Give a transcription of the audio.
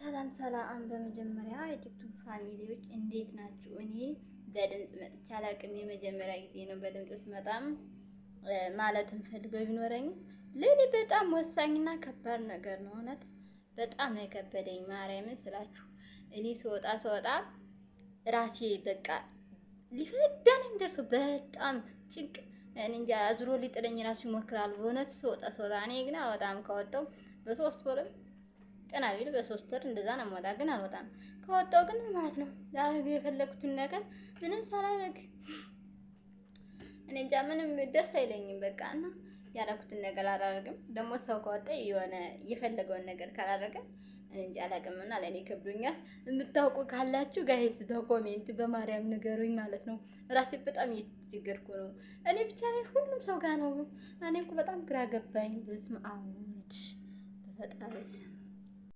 ሰላም ሰላም። በመጀመሪያ የቲክቶክ ፋሚሊዎች እንዴት ናችሁ? እኔ በድምጽ መጥቼ አላቅም። የመጀመሪያ ጊዜ ነው በድምጽ ስመጣም ማለት ፈልገው ቢኖረኝ ለኔ በጣም ወሳኝና ከባድ ነገር ነው። እውነት በጣም ነው የከበደኝ። ማርያምን ስላችሁ እኔ ስወጣ ራሴ በቃ ሊፈዳ ነው የሚደርሰው። በጣም ጭንቅ እንጃ አዝሮ ሊጥለኝ ራሱ ይሞክራል። በእውነት ስወጣ እኔ ግን አልወጣም። ከወጣው በ3 ወር ጤና ቢል በ3 ወር እንደዛ ነው የምወጣ። ግን አልወጣም። ከወጣው ግን ማለት ነው ላደርግ የፈለኩትን ነገር ምንም ሳላደርግ እኔ እንጃ ምንም ደስ አይለኝም። በቃ እና ያደረኩትን ነገር አላደርግም። ደግሞ ሰው ከወጣ የሆነ የፈለገውን ነገር ካላደረገ እኔ እንጃ አላውቅምና ለኔ ከብዶኛል። የምታውቁ ካላችሁ ጋይስ በኮሜንት በማርያም ንገሩኝ ማለት ነው። ራሴ በጣም እየተቸገርኩ ነው። እኔ ብቻ ነኝ ሁሉም ሰው ጋር ነው። እኔ እኮ በጣም ግራ ገባኝ። በስመ አብ ወልድ በፈጣሪ